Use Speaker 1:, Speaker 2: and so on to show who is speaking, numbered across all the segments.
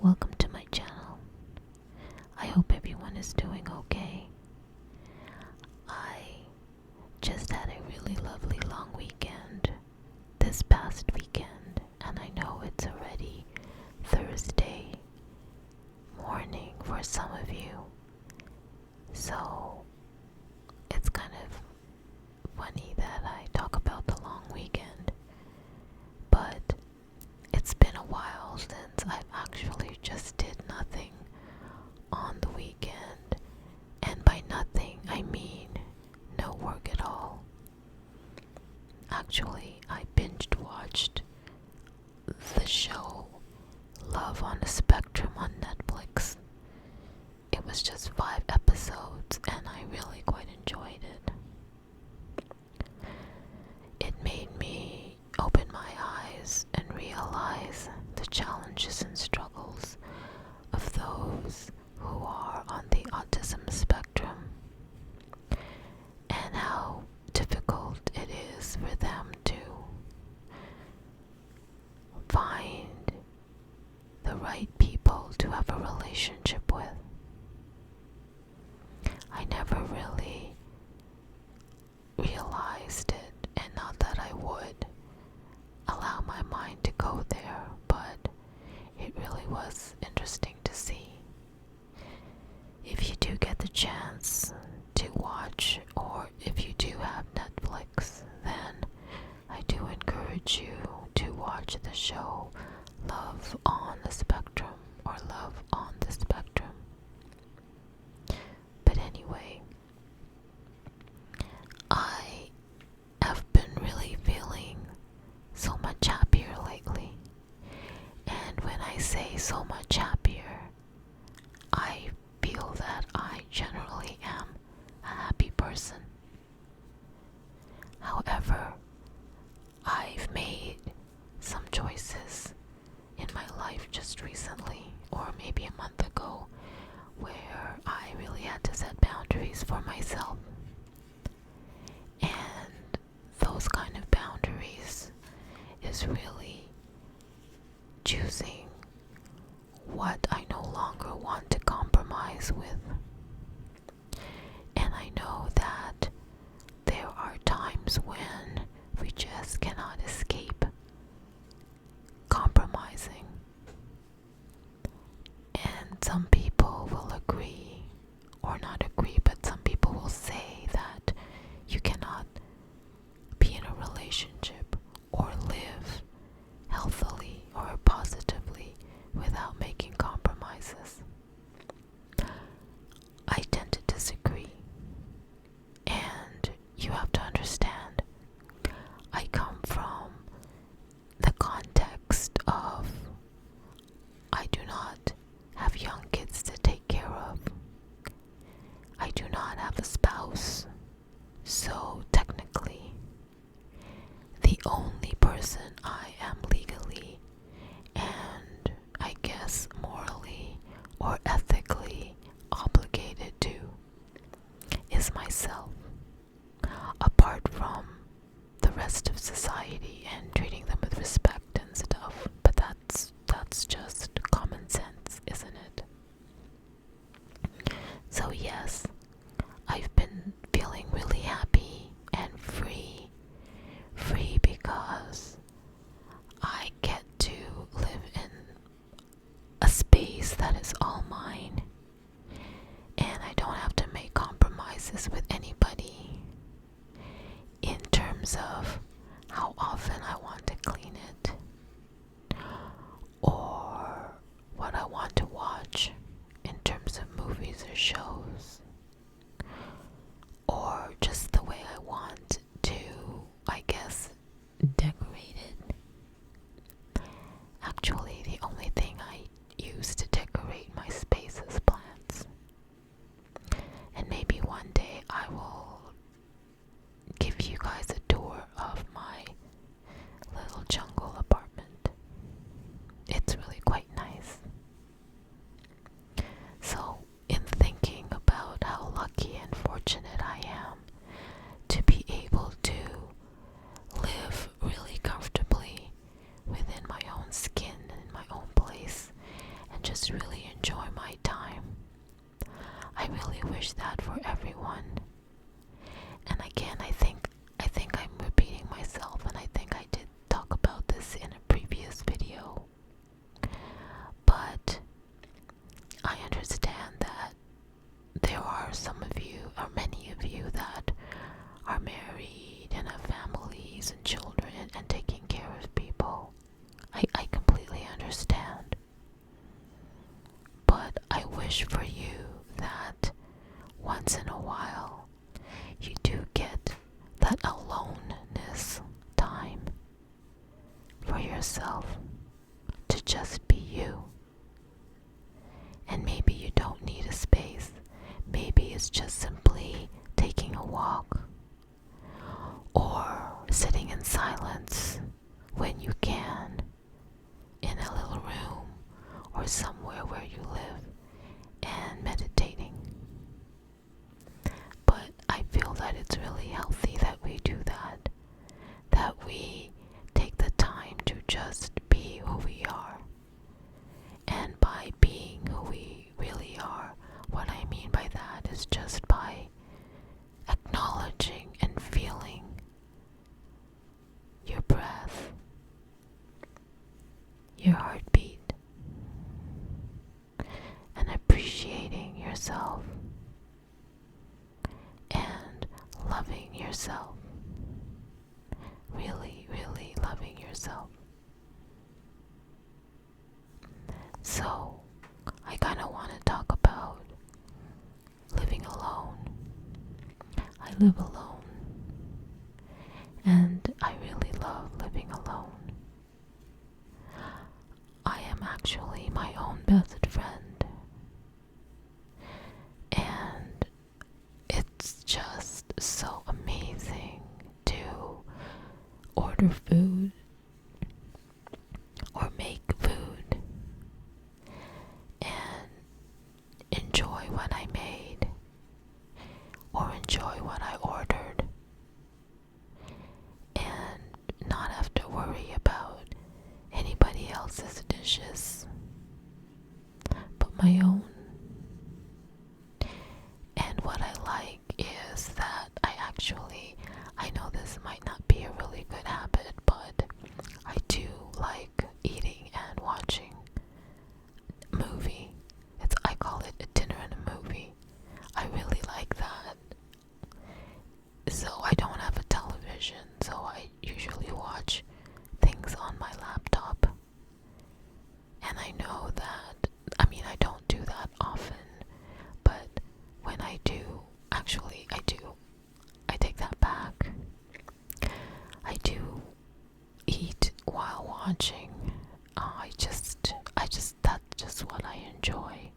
Speaker 1: Welcome to my channel. I hope everyone is doing okay. I just had a really lovely long weekend this past weekend, and I know it's already Thursday morning for some of you, so it's kind of funny that I talk about the long weekend, but it's been a while since I've actually just did nothing on the weekend, and by nothing I mean no work at all. Actually, I binged watched the show Love on the Spectrum on Netflix. It was just 5 episodes and I really quite enjoyed it. It made me open my eyes and realize the challenges and struggles of those who are on the autism spectrum and how difficult it is for them to find the right people to have a relationship with. I never really realized it, and not that I would allow my mind to go there, but it really was interesting to see. If you do get the chance to watch, or if you do have Netflix, then I do encourage you to watch the show Love on the Spectrum, or Love on the Spectrum. But anyway, I have been really feeling so much happier lately. And when I say so much happier, I feel that I generally am a happy person. However, I've made some choices in my life just recently, or maybe a month ago, where I really had to set boundaries for myself. And those kind of boundaries is really choosing what I no longer want to compromise with. And I know that there are times when we just cannot escape compromising. And some people will agree, or not agree, but some people will say that you cannot be in a relationship or live healthily or positively without making compromises. I tend to disagree, and you have to understand, I come from the context of I do not have young kids to take care of. I do not have a spouse, so technically the only person I am legally and I guess morally or ethically obligated to is myself, apart from the rest of society and treating them with respect and stuff. But that's just common sense, isn't it? So yes, I've been feeling really happy and free because I get to live in a space that is all mine, and I don't have to make compromises with anybody in terms of how often I want to clean it, or what I want to watch in terms of movies or shows, or just the way I want to, I guess, decorate it. Actually, the only thing I use to decorate my space is plants. And maybe one day I will give you guys a tour of my little jungle apartment. It's really quite nice. So, in thinking about how lucky and fortunate I am to be able to live really comfortably within my own skin and in my own place, and just just really enjoy my time. I really wish that for everyone. And again, I think I'm repeating myself, and I think I did talk about this in a previous video. But I understand that there are some of you, or many of you, that are married and have families and children and taking care of people. I completely understand. But I wish for you that once in a while you do get that aloneness time for yourself to just be you. And maybe you don't need a space. Maybe it's just simply taking a walk or sitting in silence when you can in a little room or somewhere where you live and meditating. But I feel that it's really healthy that we do that, that we take the time to just be who we are. And by being who we really are, what I mean by that is just by acknowledging and feeling your breath, your heartbeat, and appreciating yourself and loving yourself. Really, really loving yourself. So, I kind of want to talk about living alone. I live alone, and I really love living alone. I am actually my own best friend, and it's just so amazing to order food or make food and enjoy what I made or enjoy what I ordered and not have to worry about anybody else's dishes but my own. And what I like is that I know this might not be a really good habit, but I do like eating and watching a movie. I call it a dinner and a movie. I really like that. So I don't have a television, so I usually watch things on my laptop. And I know that, I don't do that often, but when I do, actually I do. I take that back. I do eat while watching. That's just what I enjoy.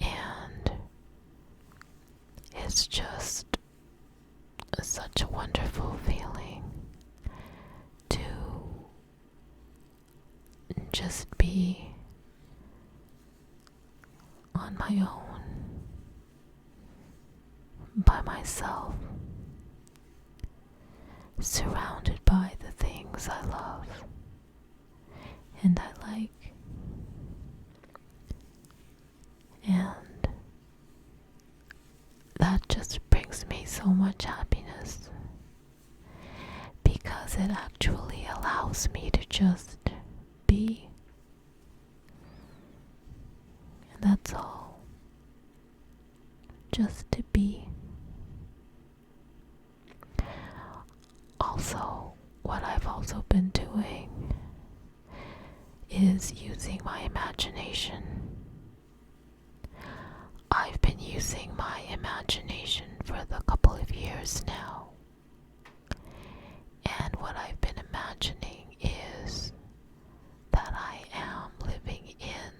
Speaker 1: And it's just such a wonderful feeling to just be on my own, by myself, surrounded by the things I love and I like. And that just brings me so much happiness, because it actually allows me to just be. And that's all. Just to be. Also, what I've also been doing is using my imagination. I've been using my imagination for the couple of years now. And what I've been imagining is that I am living in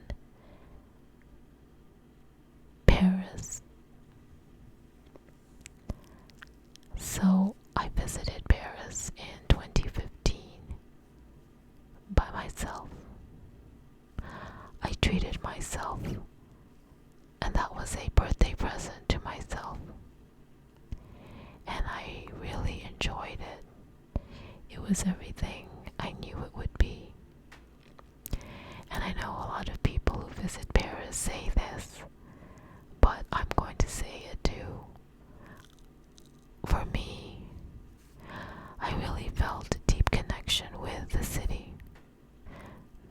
Speaker 1: Paris. So I visited Paris in 2015 by myself. I treated myself, and that was a birthday present to myself. And I really enjoyed it. It was everything I knew it would be. And I know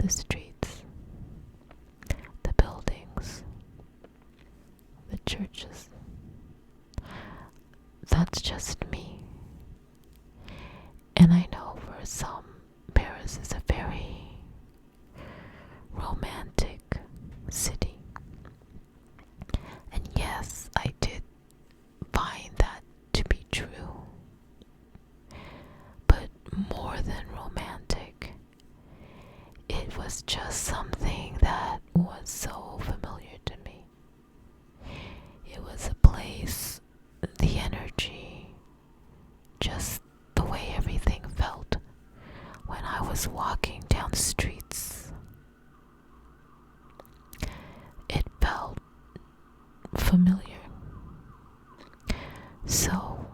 Speaker 1: the streets, the buildings, the churches. That's just me. And I know for some, Paris is a very romantic city. And yes, I did find that to be true. But more than romantic, it was just something that was so familiar to me. It was a place, the energy, just the way everything felt when I was walking down the streets. It felt familiar. So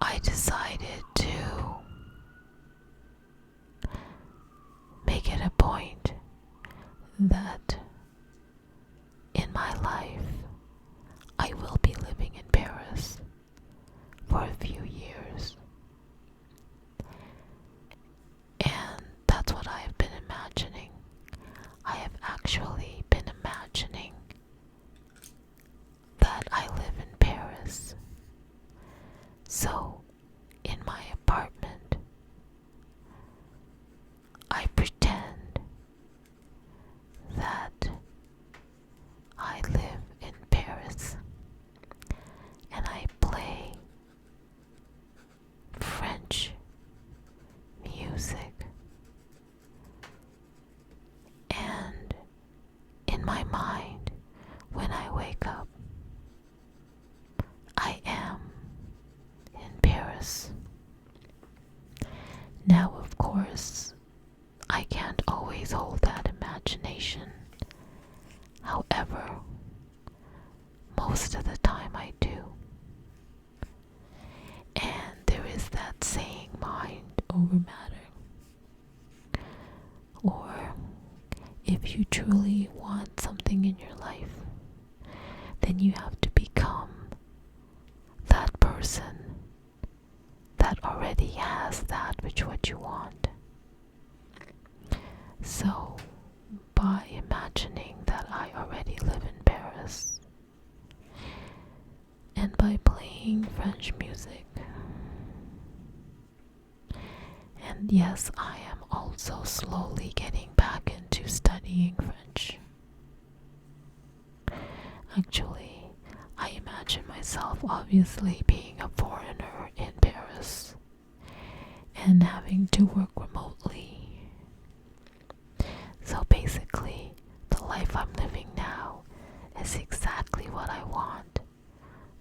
Speaker 1: I decided to make it a point that in my life I will be living in Paris for a few years. And that's what I have been imagining. I have actually been imagining that I live in Paris. So, in my apartment, I pretend that I live in Paris and I play French music. And in my mind, when I wake up, I am in Paris. Now, of course, I can't always hold that imagination. However, most of the time I do. And there is that saying, mind over matter. Or, if you truly want something in your life, then you have to become that person that already has that which what you want. So, by imagining that I already live in Paris, and by playing French music, and yes, I am also slowly getting back into studying French. Actually, I imagine myself obviously being a foreigner in Paris and having to work remotely. So basically, the life I'm living now is exactly what I want.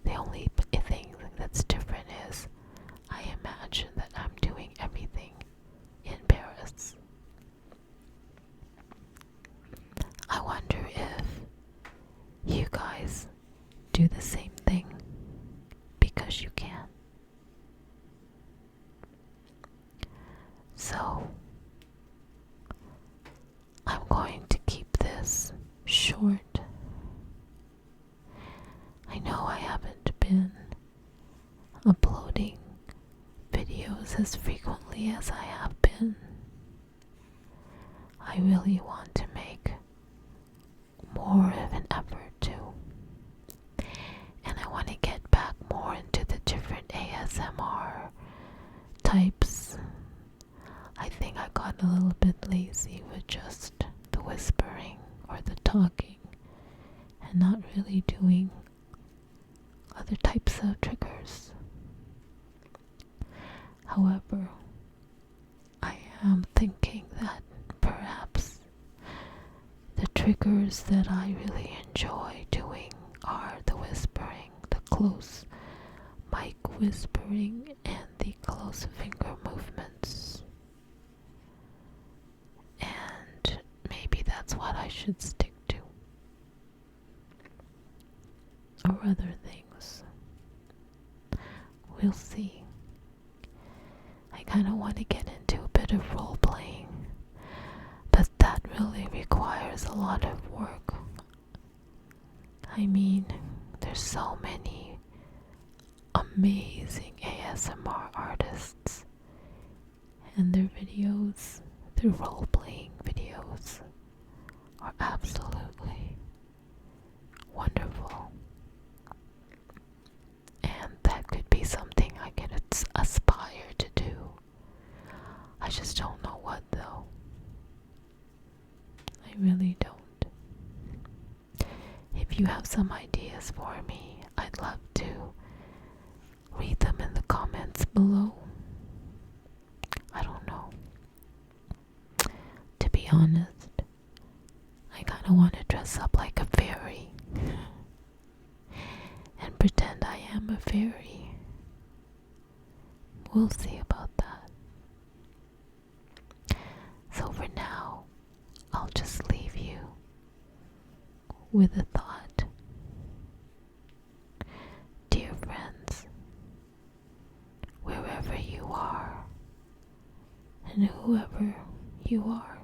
Speaker 1: The only thing that's different is I imagine that I'm doing everything in Paris. I wonder if you guys do the same thing, because you can. So, I'm going to keep this short. I know I haven't been uploading videos as frequently as I have been. I really want to make more of an effort to. And I want to get back more into the different ASMR types. I think I got a little bit lazy with just the whispering or the talking and not really doing other types of triggers. However, I am thinking that perhaps the triggers that I really enjoy doing are the whispering, the close mic whispering, and the close finger movements. And maybe that's what I should stick to. Or other things. We'll see. I kind of want to get into a bit of role playing, but that really requires a lot of work. I mean, there's so many amazing ASMR artists, and their videos the role playing videos are absolutely wonderful. And that could be something I could aspire to do. I just don't know what though. I really don't. If you have some ideas for me, I'd love to read them in the comments below. I don't know. To be honest, I kind of want to dress up like a fairy and pretend I am a fairy. We'll see about that. So for now, I'll just leave you with a thought. Dear friends, wherever you are and whoever you are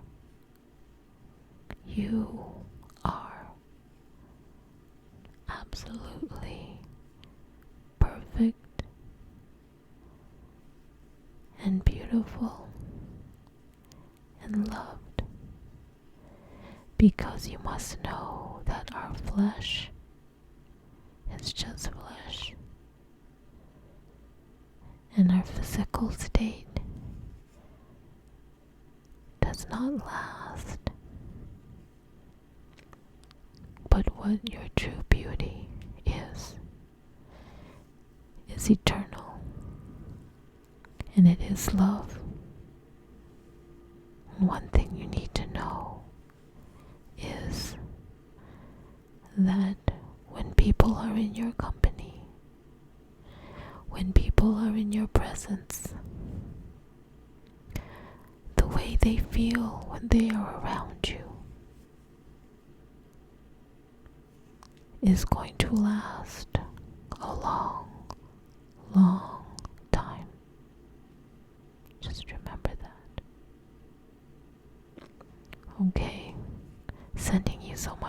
Speaker 1: absolutely perfect and beautiful and loved, because you must know that our flesh is just flesh, and our physical state does not last. But what your true beauty is eternal, and it is love. And one thing you need to know is that when people are in your company, when people are in your presence, the way they feel when they are around you is going to last a long, long time. Just remember that. Okay, sending you so much